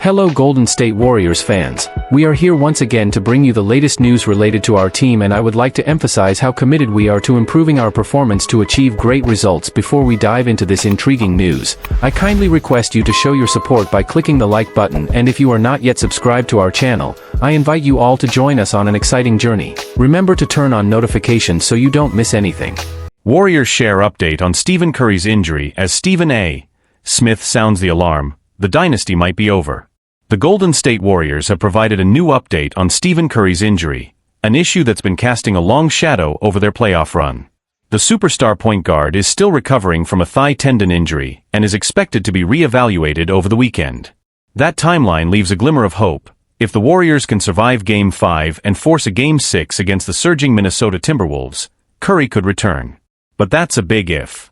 Hello Golden State Warriors fans, we are here once again to bring you the latest news related to our team, and I would like to emphasize how committed we are to improving our performance to achieve great results. Before we dive into this intriguing news, I kindly request you to show your support by clicking the like button, and if you are not yet subscribed to our channel, I invite you all to join us on an exciting journey. Remember to turn on notifications so you don't miss anything. Warriors share update on Stephen Curry's injury as Stephen A. Smith sounds the alarm. The dynasty might be over. The Golden State Warriors have provided a new update on Stephen Curry's injury, an issue that's been casting a long shadow over their playoff run. The superstar point guard is still recovering from a thigh tendon injury and is expected to be re-evaluated over the weekend. That timeline leaves a glimmer of hope. If the Warriors can survive Game 5 and force a Game 6 against the surging Minnesota Timberwolves, Curry could return. But that's a big if.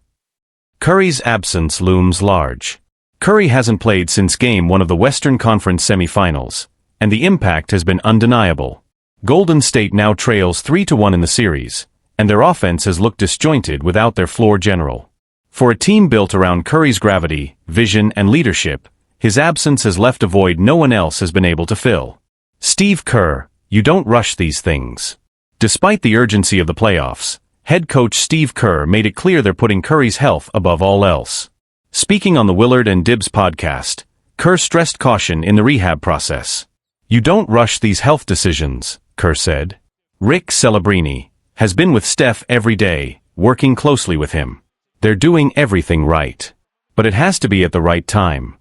Curry's absence looms large. Curry hasn't played since Game 1 of the Western Conference semifinals, and the impact has been undeniable. Golden State now trails 3-1 in the series, and their offense has looked disjointed without their floor general. For a team built around Curry's gravity, vision, and leadership, his absence has left a void no one else has been able to fill. Steve Kerr, you don't rush these things. Despite the urgency of the playoffs, head coach Steve Kerr made it clear they're putting Curry's health above all else. Speaking on the Willard and Dibbs podcast, Kerr stressed caution in the rehab process. You don't rush these health decisions, Kerr said. Rick Celebrini has been with Steph every day, working closely with him. They're doing everything right. But it has to be at the right time.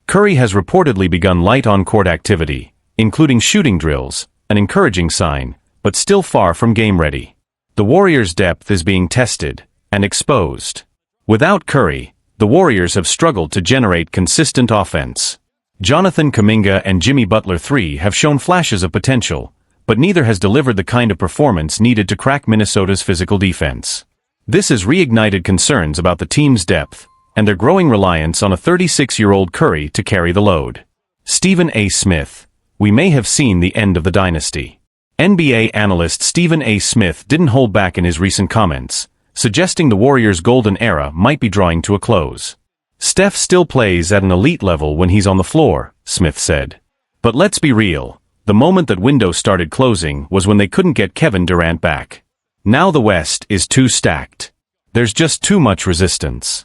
Curry has reportedly begun light on-court activity, including shooting drills, an encouraging sign, but still far from game-ready. The Warriors' depth is being tested and exposed. Without Curry, the Warriors have struggled to generate consistent offense. Jonathan Kuminga and Jimmy Butler III have shown flashes of potential, but neither has delivered the kind of performance needed to crack Minnesota's physical defense. This has reignited concerns about the team's depth and their growing reliance on a 36-year-old Curry to carry the load. Stephen A. Smith, we may have seen the end of the dynasty. NBA analyst Stephen A. Smith didn't hold back in his recent comments, suggesting the Warriors' golden era might be drawing to a close. Steph still plays at an elite level when he's on the floor, Smith said. But let's be real, the moment that window started closing was when they couldn't get Kevin Durant back. Now the West is too stacked. There's just too much resistance.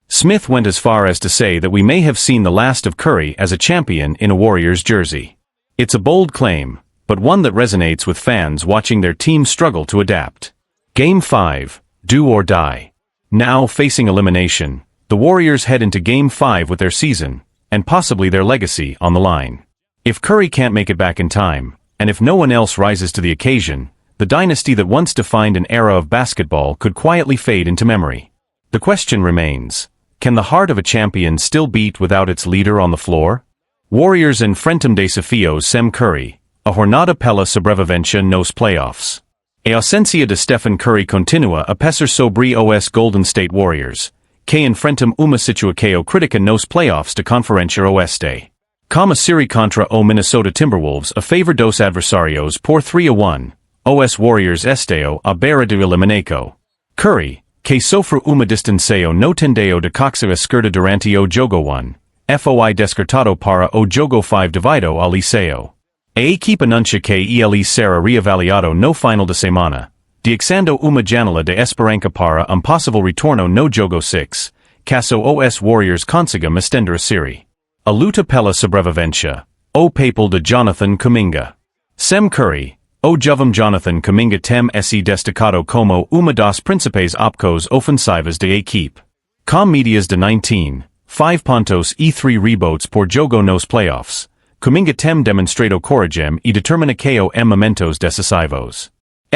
Smith went as far as to say that we may have seen the last of Curry as a champion in a Warriors jersey. It's a bold claim, but one that resonates with fans watching their team struggle to adapt. Game 5. Do or die. Now facing elimination, the Warriors head into Game 5 with their season, and possibly their legacy, on the line. If Curry can't make it back in time, and if no one else rises to the occasion, the dynasty that once defined an era of basketball could quietly fade into memory. The question remains, can the heart of a champion still beat without its leader on the floor? Warriors enfrentam desafios sem Curry, a jornada pela sobrevivencia nos playoffs. A ausencia de Stephen Curry continua a pesar sobre os Golden State Warriors, que enfrentam uma situação crítica nos playoffs de Conferência Oeste. Como serie contra o Minnesota Timberwolves a favor dos adversarios por 3-1, os Warriors estão à beira de eliminação. Curry, que sofre uma distanciação no tendeo de coxa esquerda durante o jogo 1, foi descartado para o jogo 5 devido ao liceo. A equipe anuncia que ele será reavaliado no final de semana, deixando uma janela de esperança para possível retorno no jogo 6, caso os Warriors consigam estender a série. A luta pela sobrevivência, o papel de Jonathan Kuminga. Sem Curry, o jovem Jonathan Kuminga tem se destacado como uma das principais opções ofensivas da equipe. Com médias de 19, 5 pontos e 3 rebotes por jogo nos playoffs, Kuminga tem demonstrado coragem e determinação em momentos decisivos.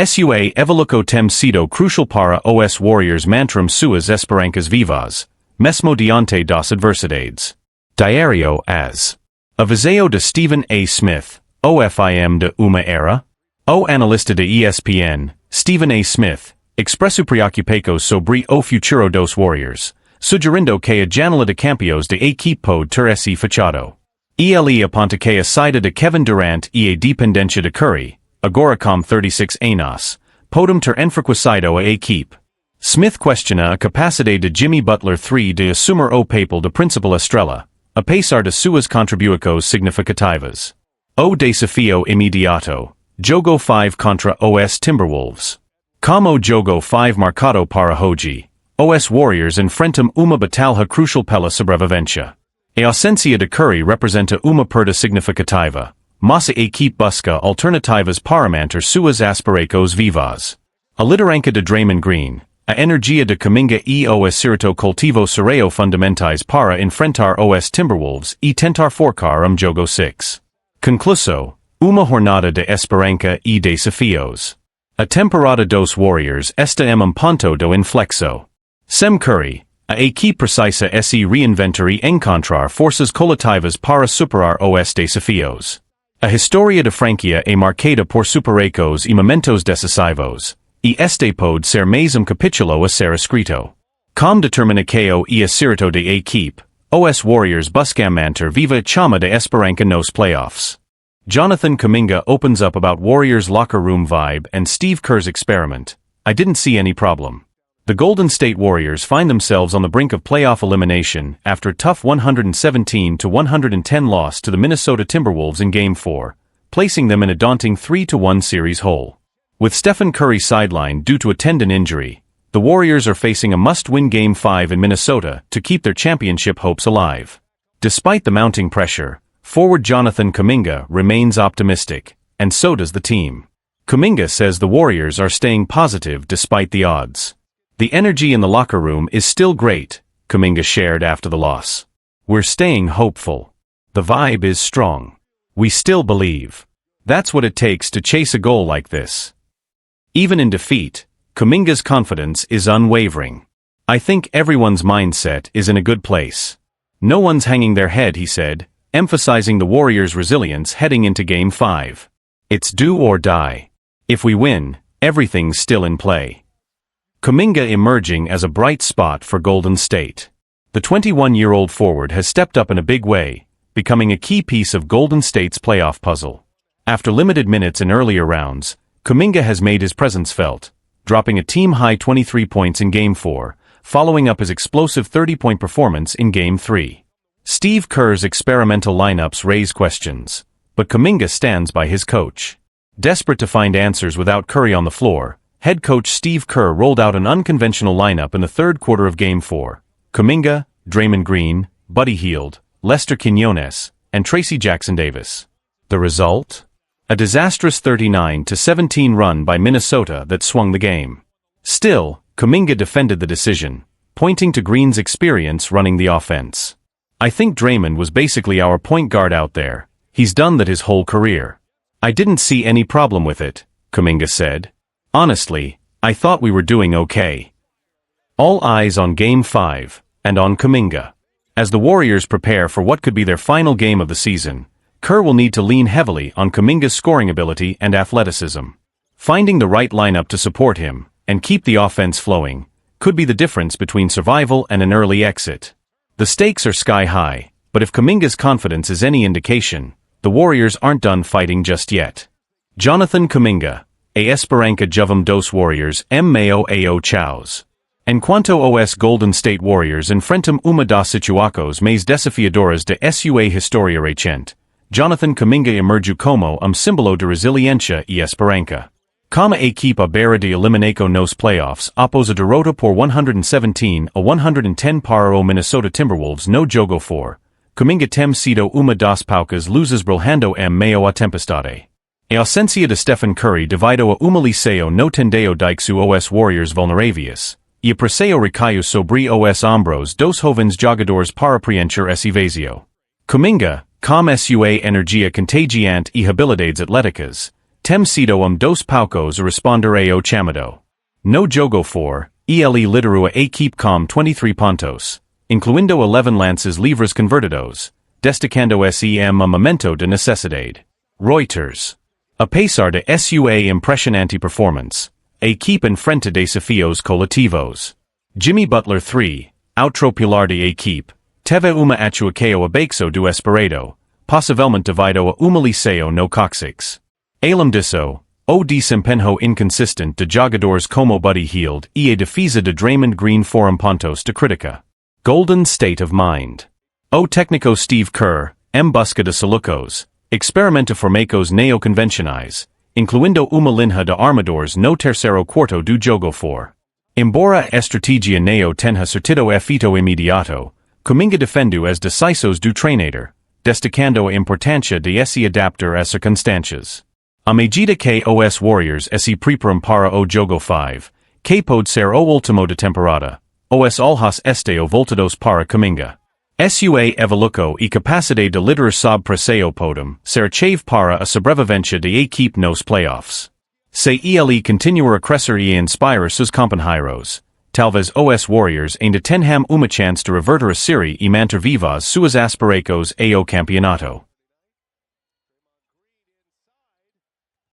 Sua evolução tem sido crucial para os Warriors manterem suas esperanças vivas, mesmo diante das adversidades. Diário AS. A visão de Stephen A. Smith, o FIM de uma era? O analista de ESPN, Stephen A. Smith, expressou preocupações sobre o futuro dos Warriors, sugerindo que a janela de campeões de equipe pode ter se fechado. Ele aponta que a saída de Kevin Durant e a dependência de Curry, agora com 36 anos, podem ter enfraquecido a equipe. Smith questiona a capacidade de Jimmy Butler III de assumir o papel de principal estrela, A pesar de suas contribuições significativas. O desafio imediato. Jogo 5 contra os Timberwolves. Como jogo 5 marcado para hoje. Os Warriors enfrentam uma batalha crucial pela sobrevivência. A ausência de Curry representa uma perda significativa, mas a equipe busca alternativas para manter suas aspirações vivas. A liderança de Draymond Green, a energia de Kuminga e o acerto coletivo serão fundamentais para enfrentar os Timberwolves e tentar forcar jogo 6. Conclusão, uma jornada de esperança e desafios. A temporada dos Warriors está em ponto de inflexo. Sem Curry, a equipe precisa se reinventar e encontrar forças coletivas para superar os desafios. A história da franquia é marcada por superrecos e momentos decisivos, e este pode ser mais capítulo a ser escrito. Com determinação e acerto da equipe, os Warriors buscam manter viva a chama de esperança nos playoffs. Jonathan Kuminga opens up about Warriors' locker room vibe and Steve Kerr's experiment. I didn't see any problem. The Golden State Warriors find themselves on the brink of playoff elimination after a tough 117-110 loss to the Minnesota Timberwolves in Game 4, placing them in a daunting 3-1 series hole. With Stephen Curry sidelined due to a tendon injury, the Warriors are facing a must-win Game 5 in Minnesota to keep their championship hopes alive. Despite the mounting pressure, forward Jonathan Kuminga remains optimistic, and so does the team. Kuminga says the Warriors are staying positive despite the odds. The energy in the locker room is still great, Kuminga shared after the loss. We're staying hopeful. The vibe is strong. We still believe. That's what it takes to chase a goal like this. Even in defeat, Kuminga's confidence is unwavering. I think everyone's mindset is in a good place. No one's hanging their head, he said, emphasizing the Warriors' resilience heading into Game 5. It's do or die. If we win, everything's still in play. Kuminga emerging as a bright spot for Golden State. The 21-year-old forward has stepped up in a big way, becoming a key piece of Golden State's playoff puzzle. After limited minutes in earlier rounds, Kuminga has made his presence felt, dropping a team-high 23 points in Game 4, following up his explosive 30-point performance in Game 3. Steve Kerr's experimental lineups raise questions, but Kuminga stands by his coach. Desperate to find answers without Curry on the floor, head coach Steve Kerr rolled out an unconventional lineup in the third quarter of Game 4. Kuminga, Draymond Green, Buddy Hield, Lester Quinones, and Tracy Jackson-Davis. The result? A disastrous 39-17 run by Minnesota that swung the game. Still, Kuminga defended the decision, pointing to Green's experience running the offense. I think Draymond was basically our point guard out there. He's done that his whole career. I didn't see any problem with it, Kuminga said. Honestly, I thought we were doing okay. All eyes on Game 5, and on Kuminga. As the Warriors prepare for what could be their final game of the season, Kerr will need to lean heavily on Kuminga's scoring ability and athleticism. Finding the right lineup to support him, and keep the offense flowing, could be the difference between survival and an early exit. The stakes are sky high, but if Kuminga's confidence is any indication, the Warriors aren't done fighting just yet. Jonathan Kuminga, a esperança jovem dos Warriors Mao ao Chaos. Enquanto os Golden State Warriors enfrentam uma das situações mais desafiadoras de sua história recente, Jonathan Kuminga emergiu como símbolo de resiliência e esperança. Como a equipe à beira de eliminação nos playoffs após a derrota por 117-110 para o Minnesota Timberwolves no jogo 4, Kuminga tem sido uma das poucas luzes brilhando meio à tempestade. A ausência de Stephen Curry devido a uma liceo no tendeo dixo os Warriors vulneráveis, e a pressão recaiu sobre os ombros dos jovens jogadores para preencher esse vazio. Kuminga, com sua energia contagiante e habilidades atléticas, tem sido dos poucos a responder ao chamado. No jogo 4, ele liderou a equipe com 23 pontos, incluindo 11 lances livres convertidos, destacando esse momento de necessidade. Reuters. Apesar de sua impressionante performance, a equipe enfrenta desafios coletivos. Jimmy Butler 3, outro pilar de equipe, teve uma atuação abaixo do esperado, possivelmente devido a uma liceo no cóccix. Além disso, o desempenho inconsistent de jogadores como Buddy Hield e a defesa de Draymond Green foram pontos de crítica. Golden State of Mind. O técnico Steve Kerr, busca de soluções, experimenta formacos neo-convencionais, incluindo uma linha de armadores no terceiro quarto do jogo for. Embora a estratégia neo tenha certido efeito imediato, Kuminga defendo as decisões do treinador, destacando a importância de se adaptar às circunstâncias. À medida que os Warriors se preparam para o jogo 5, que pode ser o último da temporada, os olhos estão voltados para Kuminga. Sua evolução e capacidade de liderar sob pressão podem ser chave para a sobrevivência da equipe nos playoffs. Se ele continuar a crescer e inspirar seus companheiros, talvez os Warriors ainda tenham uma chance de reverter a série e manter vivas suas aspirações ao campeonato.